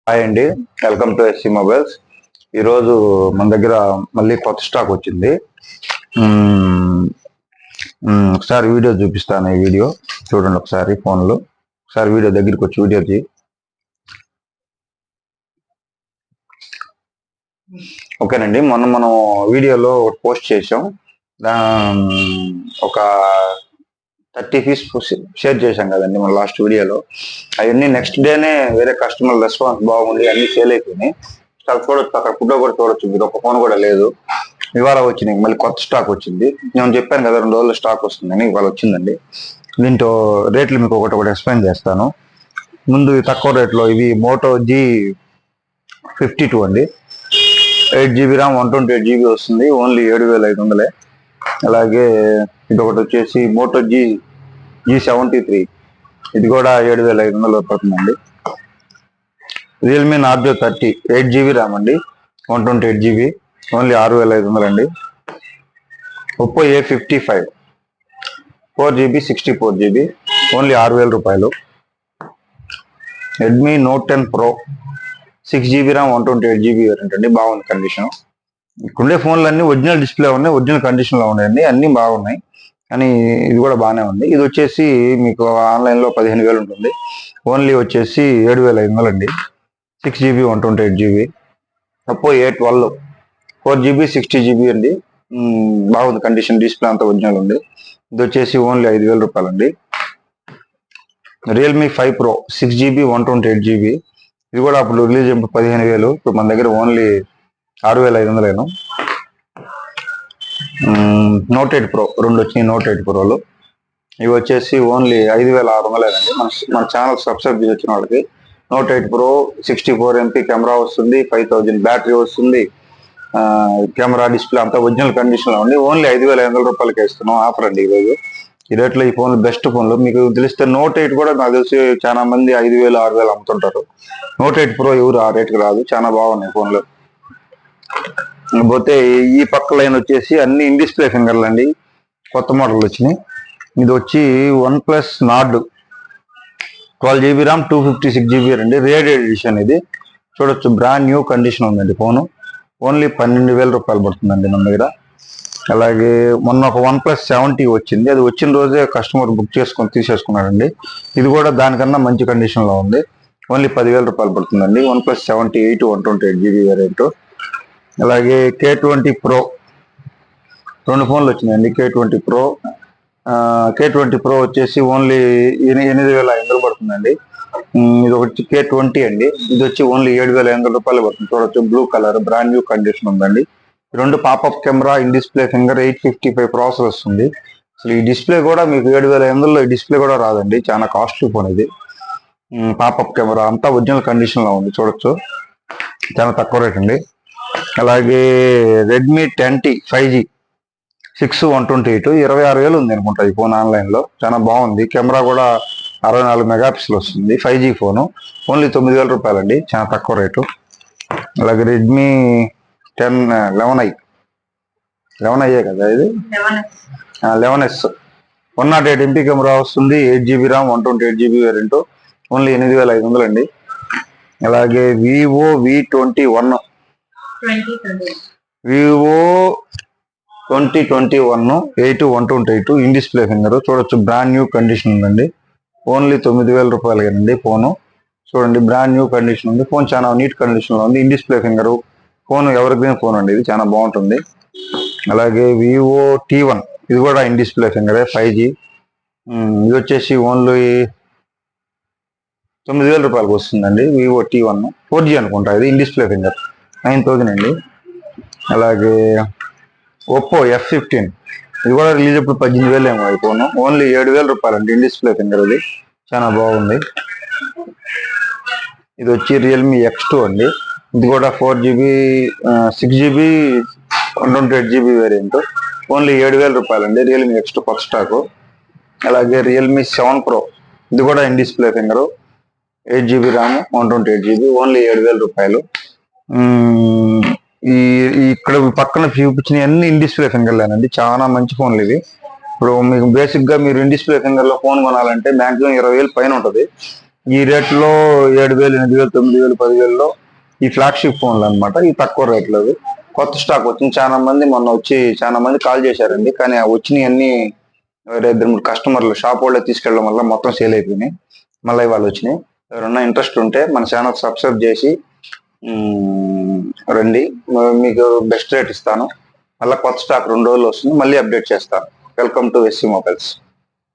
Hi అండి, welcome to SC mobiles. ఈరోజు మన దగ్గర మళ్ళీ కొత్త స్టాక్ వచ్చింది. ఒకసారి వీడియో చూపిస్తాను. ఈ వీడియో చూడండి ఒకసారి ఫోన్లో. ఒకసారి వీడియో దగ్గరికి వచ్చి వీడియో ఓకేనండి. మనం వీడియోలో ఒకటి పోస్ట్ చేసాం. ఒక 30 పీస్ షేర్ చేశాం కదండి మన లాస్ట్ వీడియోలో. అవన్నీ నెక్స్ట్ డేనే వేరే కస్టమర్ రెస్పాన్స్ బాగుంది, అన్ని సేల్ అయిపోయినాయి. చూడొచ్చు, అక్కడ ఫోటో కూడా చూడొచ్చు. మీరు ఒక ఫోన్ కూడా లేదు. ఇవాళ వచ్చినాయి, మళ్ళీ కొత్త స్టాక్ వచ్చింది. నేను చెప్పాను కదా 2 రోజుల్లో స్టాక్ వస్తుందని. ఇవాళ వచ్చిందండి. దీంట్లో రేట్లు మీకు ఒకటి ఎక్స్ప్లెయిన్ చేస్తాను. ముందు తక్కువ రేట్లో ఇవి మోటో G52 అండి. 8GB ర్యామ్, 128GB వస్తుంది. ఓన్లీ 7,500. అలాగే ఇది ఒకటి వచ్చేసి మోటో G73. ఇది కూడా 7,500 పడుతుందండి. రియల్మీ నార్జో 30 8GB ర్యామ్ అండి, 128GB, ఓన్లీ 6,500 అండి. Oppo A55 4GB 64GB, only 6,000 రూపాయలు. Redmi note 10 Pro 6GB RAM, 128GB variant అండి. బాగుంది కండిషన్. ఇక్కడుండే ఫోన్లు అన్ని ఒరిజినల్ డిస్ప్లే ఉన్నాయి, ఒరిజినల్ కండిషన్లో ఉన్నాయండి. అన్నీ బాగున్నాయి, కానీ ఇది కూడా బాగానే ఉంది. ఇది వచ్చేసి మీకు ఆన్లైన్లో 15,000 ఉంటుంది. ఓన్లీ వచ్చేసి 7,500 అండి. 6GB 128GB. Oppo A12 4GB 60GB అండి. బాగుంది కండిషన్, డిస్ప్లే అంతా ఒరిజినల్ ఉంది. ఇది వచ్చేసి ఓన్లీ 5,000 రూపాయలు అండి. Realme 5 Pro 6GB 128GB. ఇది కూడా అప్పుడు రిలీజ్ 15,000. ఇప్పుడు మన దగ్గర ఓన్లీ 6,500. నోట్ 8 Pro 2 వచ్చినాయి. నోట్ 8 Proలు ఇవి వచ్చేసి ఓన్లీ 5,600 అండి. మన ఛానల్ సబ్స్క్రైబ్ చేసి వచ్చిన వాళ్ళకి నోట్ 8 Pro 64 MP కెమెరా వస్తుంది, 5,000 బ్యాటరీ వస్తుంది. కెమెరా డిస్ప్లే అంతా ఒరిజినల్ కండిషన్లో ఉంది. ఓన్లీ 5,500 రూపాయలకి ఇస్తున్నాం. ఆఫర్ అండి ఈరోజు. ఈ రేట్లో ఈ ఫోన్లు బెస్ట్ ఫోన్లు. మీకు తెలిస్తే నోట్ 8 కూడా నాకు తెలిసి చాలా మంది 5,000 6,000 అమ్ముతుంటారు. నోట్ 8 Pro ఎవరు ఆ రేట్కి రాదు. చాలా బాగున్నాయి ఫోన్లు. పోతే ఈ పక్క లైన్ వచ్చేసి అన్ని ఇన్ డిస్ప్లే ఫింగర్లు అండి. కొత్త మోడల్ వచ్చినాయి. ఇది వచ్చి OnePlus Nord 12GB RAM, 256GB అండి. Rare edition. ఇది చూడొచ్చు, బ్రాండ్ న్యూ కండిషన్ ఉందండి ఫోను. ఓన్లీ 12,000 రూపాయలు పడుతుందండి మన దగ్గర. అలాగే మొన్న ఒక OnePlus 70 వచ్చింది. అది వచ్చిన రోజే కస్టమర్ బుక్ చేసుకొని తీసేసుకున్నాడండి. ఇది కూడా దానికన్నా మంచి కండిషన్లో ఉంది. ఓన్లీ 10,000 రూపాయలు పడుతుందండి. OnePlus 78 128GB variant. అలాగే K20 Pro 2 ఫోన్లు వచ్చినాయండి. K20 Pro వచ్చేసి ఓన్లీ 8,500 పడుతుందండి. ఇది ఒకటి K20 అండి. ఇది వచ్చి ఓన్లీ 7,500 రూపాయలు పడుతుంది. చూడొచ్చు, blue colour, brand new condition ఉందండి. 2 popup camera, in display finger, 855 processor వస్తుంది. అసలు ఈ డిస్ప్లే కూడా మీకు 7,500లో ఈ డిస్ప్లే కూడా రాదండి. చాలా కాస్ట్లీ ఫోన్ ఇది. పాపప్ కెమెరా అంతా ఒరిజినల్ కండిషన్లో ఉంది. చూడొచ్చు, చాలా తక్కువ రేట్ అండి. అలాగే రెడ్మీ 10T 5G 6 128 26,000 ఉంది అనుకుంటా ఈ ఫోన్ ఆన్లైన్లో. చాలా బాగుంది. కెమెరా కూడా 64 మెగాపిక్సెల్ వస్తుంది. 5G phone. ఓన్లీ 9,000 రూపాయలు అండి, చాలా తక్కువ రేటు. అలాగే రెడ్మీ 11i 11i కదా ఇది, 11S 108 MP కెమెరా వస్తుంది. 8GB RAM, 128GB variant. Only 8,500 అండి. అలాగే Vivo V21 8 128 in display finger. చూడొచ్చు, బ్రాండ్ న్యూ కండిషన్ ఉందండి. ఓన్లీ 9,000 రూపాయలకేనండి ఫోను. చూడండి, బ్రాండ్ న్యూ కండిషన్ ఉంది. ఫోన్ చాలా నీట్ కండిషన్లో ఉంది. ఇన్ డిస్ప్లే ఫింగర్ ఫోన్, ఎవరికైనా ఫోన్ అండి. ఇది చాలా బాగుంటుంది. అలాగే వివో T1 ఇది కూడా ఇన్ డిస్ప్లే ఫింగరే, 5G. ఇది వచ్చేసి ఓన్లీ 9,000 రూపాయలకు వస్తుందండి. వివో T1 4G అనుకుంటా. ఇది ఇన్ డిస్ప్లే ఫింగర్, 9,000 అండి. అలాగే ఒప్పో F15 ఇది కూడా రిలీజ్ అప్పుడు 18,000 ఏమో అయిపోను. ఓన్లీ 7,000 రూపాయలు అండి. ఇన్ డిస్ప్లే ఫింగర్ ఇది, చాలా బాగుంది. ఇది వచ్చి రియల్మీ X2 అండి. ఇది కూడా 4GB 6GB 128GB variant. Only 7,000 రూపాయలు అండి. రియల్మీ X2 కొత్త స్టాకు. అలాగే రియల్మీ 7 Pro ఇది కూడా in display finger, 8GB RAM, 128GB, only 7,000 రూపాయలు. ఇక్కడ పక్కన చూపించిన అన్ని ఇన్ డిస్ప్లే ఫింగర్లేనండి. చాలా మంచి ఫోన్లు ఇవి. ఇప్పుడు మీకు బేసిక్ గా మీరు ఇన్ డిస్ప్లే ఫింగర్ లో ఫోన్ కొనాలంటే మాక్సిమం 20,000 పైన ఉంటుంది. ఈ రేట్లో 7,000, 8,000, 9,000, 10,000లో ఈ ఫ్లాగ్షిప్ ఫోన్లు అనమాట. ఈ తక్కువ రేట్లో కొత్త స్టాక్ వచ్చింది. చాలా మంది మొన్న వచ్చి చాలా మంది కాల్ చేశారండి, కానీ ఆ వచ్చినాయి అన్ని వేరే 2-3 కస్టమర్లు షాప్ వాళ్ళే తీసుకెళ్ళడం వల్ల మొత్తం సేల్ అయిపోయినాయి. మళ్ళీ ఇవాళ వచ్చినాయి. ఎవరన్నా ఇంట్రెస్ట్ ఉంటే మన ఛానల్ సబ్స్క్రైబ్ చేసి రండి, మీకు బెస్ట్ రేట్ ఇస్తాను. మళ్ళీ కొత్త స్టాక్ 2 రోజులు వస్తుంది, మళ్ళీ అప్డేట్ చేస్తాను. Welcome to SC mobiles.